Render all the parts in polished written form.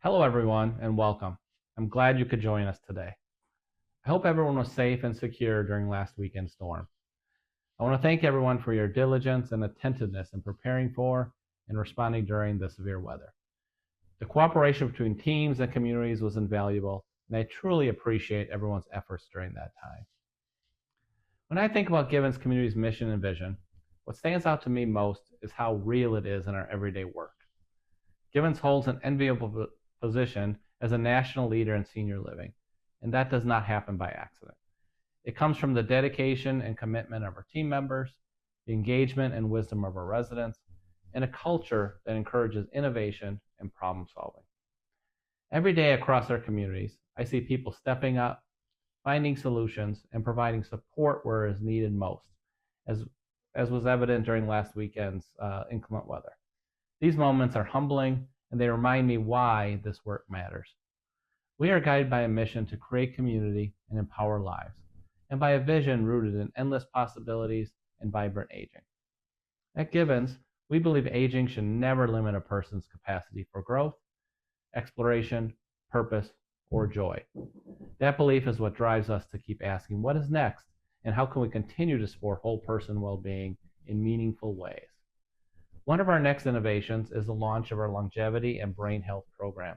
Hello, everyone, and welcome. I'm glad you could join us today. I hope everyone was safe and secure during last weekend's storm. I want to thank everyone for your diligence and attentiveness in preparing for and responding during the severe weather. The cooperation between teams and communities was invaluable, and I truly appreciate everyone's efforts during that time. When I think about Gibbons Community's mission and vision, what stands out to me most is how real it is in our everyday work. Gibbons holds an enviable position as a national leader in senior living, and that does not happen by accident. It comes from the dedication and commitment of our team members, the engagement and wisdom of our residents, and a culture that encourages innovation and problem solving. Every day across our communities, I see people stepping up, finding solutions, and providing support where it is needed most, as, as was evident during last weekend's inclement weather. These moments are humbling, and they remind me why this work matters. We are guided by a mission to create community and empower lives, and by a vision rooted in endless possibilities and vibrant aging. At Gibbons, we believe aging should never limit a person's capacity for growth, exploration, purpose, or joy. That belief is what drives us to keep asking what is next and how can we continue to support whole person well-being in meaningful ways. One of our next innovations is the launch of our longevity and brain health program,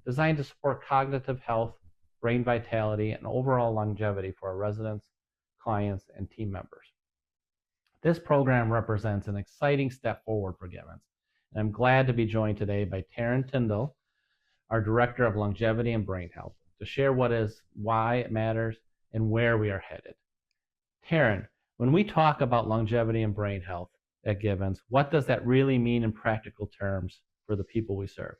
designed to support cognitive health, brain vitality, and overall longevity for our residents, clients, and team members. This program represents an exciting step forward for Gibbons, and I'm glad to be joined today by Taryn Tyndall, our Director of Longevity and Brain Health, to share why it matters, and where we are headed. Taryn, when we talk about longevity and brain health at Gibbons, what does that really mean in practical terms for the people we serve?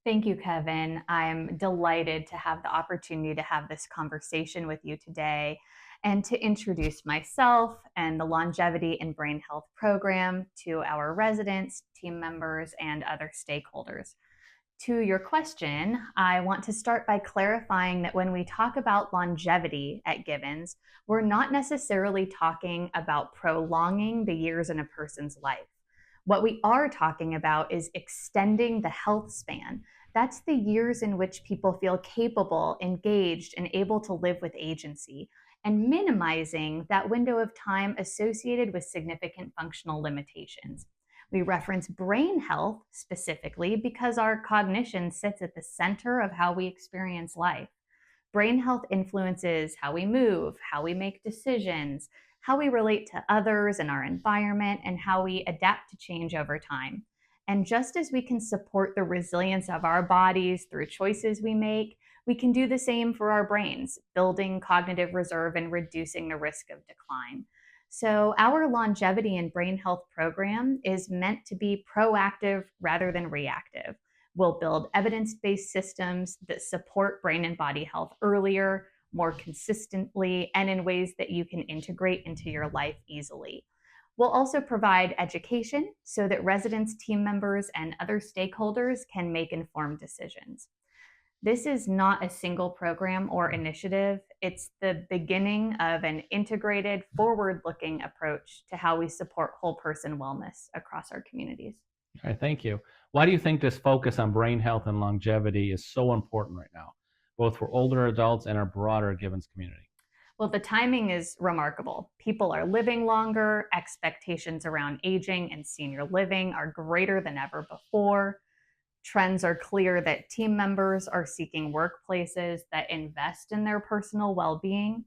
Thank you, Kevin. I'm delighted to have the opportunity to have this conversation with you today and to introduce myself and the Longevity and Brain Health Program to our residents, team members, and other stakeholders. To your question, I want to start by clarifying that when we talk about longevity at Gibbons, we're not necessarily talking about prolonging the years in a person's life. What we are talking about is extending the health span. That's the years in which people feel capable, engaged, and able to live with agency, and minimizing that window of time associated with significant functional limitations. We reference brain health specifically because our cognition sits at the center of how we experience life. Brain health influences how we move, how we make decisions, how we relate to others and our environment, and how we adapt to change over time. And just as we can support the resilience of our bodies through choices we make, we can do the same for our brains, building cognitive reserve and reducing the risk of decline. So, our longevity and brain health program is meant to be proactive rather than reactive. We'll build evidence based systems that support brain and body health earlier, more consistently, and in ways that you can integrate into your life easily. We'll also provide education so that residents, team members, and other stakeholders can make informed decisions. This is not a single program or initiative. It's the beginning of an integrated, forward looking approach to how we support whole person wellness across our communities. All right, thank you. Why do you think this focus on brain health and longevity is so important right now, both for older adults and our broader Gibbons community? Well, the timing is remarkable. People are living longer, expectations around aging and senior living are greater than ever before. Trends are clear that team members are seeking workplaces that invest in their personal well being.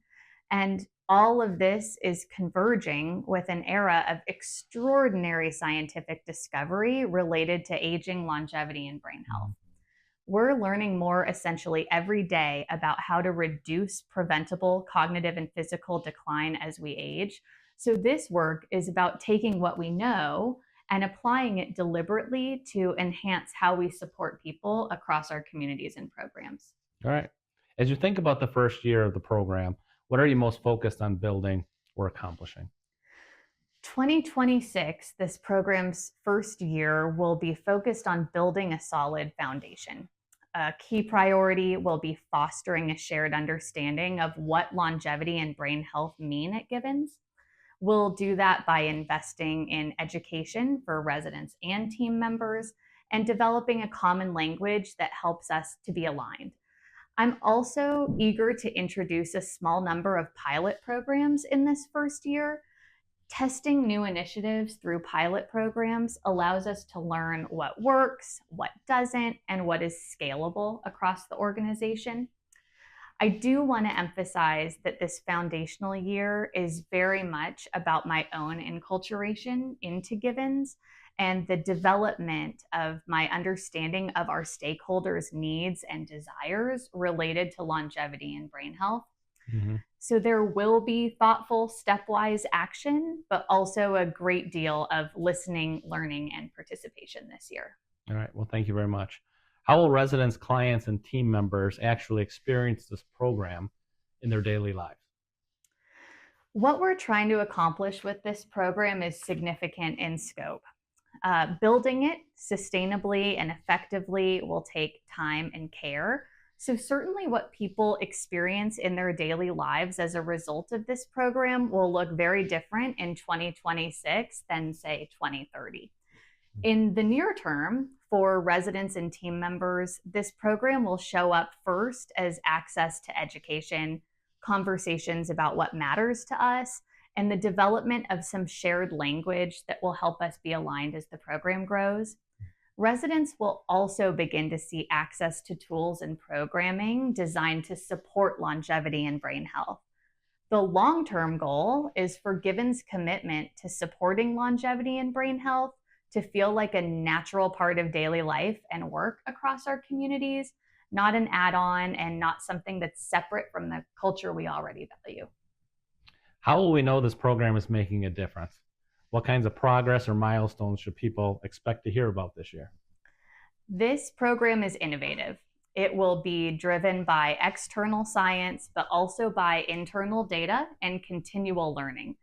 And all of this is converging with an era of extraordinary scientific discovery related to aging, longevity, and brain health. We're learning more essentially every day about how to reduce preventable cognitive and physical decline as we age. So, this work is about taking what we know and applying it deliberately to enhance how we support people across our communities and programs. All right. As you think about the first year of the program, what are you most focused on building or accomplishing? 2026, this program's first year, will be focused on building a solid foundation. A key priority will be fostering a shared understanding of what longevity and brain health mean at Gibbons. We'll do that by investing in education for residents and team members, and developing a common language that helps us to be aligned. I'm also eager to introduce a small number of pilot programs in this first year. Testing new initiatives through pilot programs allows us to learn what works, what doesn't, and what is scalable across the organization. I do want to emphasize that this foundational year is very much about my own enculturation into Givens and the development of my understanding of our stakeholders' needs and desires related to longevity and brain health. Mhm. So there will be thoughtful, stepwise action, but also a great deal of listening, learning, and participation this year. All right. Well, thank you very much. How will residents, clients, and team members actually experience this program in their daily lives? What we're trying to accomplish with this program is significant in scope. Building it sustainably and effectively will take time and care. So, certainly, what people experience in their daily lives as a result of this program will look very different in 2026 than, say, 2030. In the near term, for residents and team members, this program will show up first as access to education, conversations about what matters to us, and the development of some shared language that will help us be aligned as the program grows. Residents will also begin to see access to tools and programming designed to support longevity and brain health. The long term goal is for Givens' commitment to supporting longevity and brain health to feel like a natural part of daily life and work across our communities, not an add on and not something that's separate from the culture we already value. How will we know this program is making a difference? What kinds of progress or milestones should people expect to hear about this year? This program is innovative. It will be driven by external science, but also by internal data and continual learning.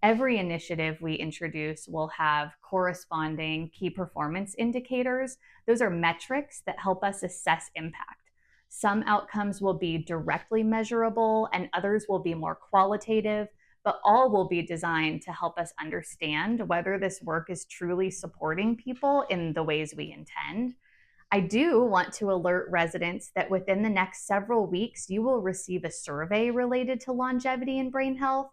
Every initiative we introduce will have corresponding key performance indicators. Those are metrics that help us assess impact. Some outcomes will be directly measurable and others will be more qualitative, but all will be designed to help us understand whether this work is truly supporting people in the ways we intend. I do want to alert residents that within the next several weeks, you will receive a survey related to longevity and brain health.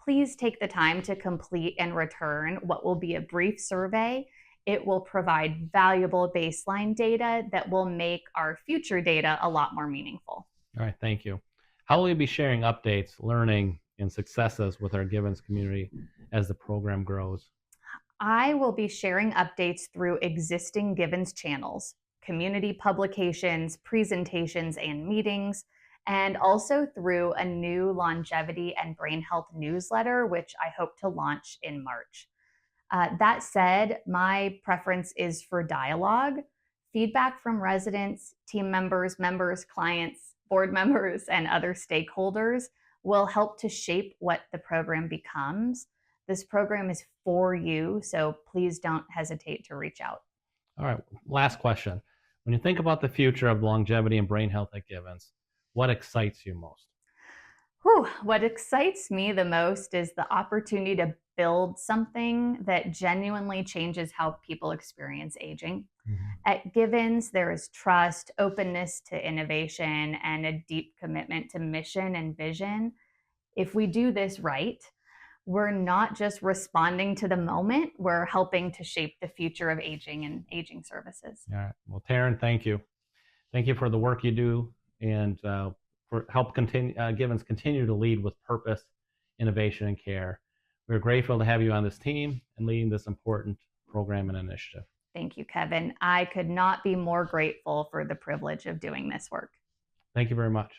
Please take the time to complete and return what will be a brief survey. It will provide valuable baseline data that will make our future data a lot more meaningful. All right, thank you. How will you be sharing updates, learning, and successes with our Givens community as the program grows? I will be sharing updates through existing Givens channels, community publications, presentations, and meetings, and also through a new longevity and brain health newsletter, which I hope to launch in March. That said, my preference is for dialogue. Feedback from residents, team members, clients, board members, and other stakeholders will help to shape what the program becomes. This program is for you, so please don't hesitate to reach out. All right, last question. When you think about the future of longevity and brain health at Givens, what excites you most? What excites me the most is the opportunity to build something that genuinely changes how people experience aging. Mhm. At Givens, there is trust, openness to innovation, and a deep commitment to mission and vision. If we do this right, we're not just responding to the moment, we're helping to shape the future of aging and aging services. All right. Well, Taryn, thank you. Thank you for the work you do and for help Givens continue to lead with purpose, innovation, and care. We're grateful to have you on this team and leading this important program and initiative. Thank you, Kevin. I could not be more grateful for the privilege of doing this work. Thank you very much.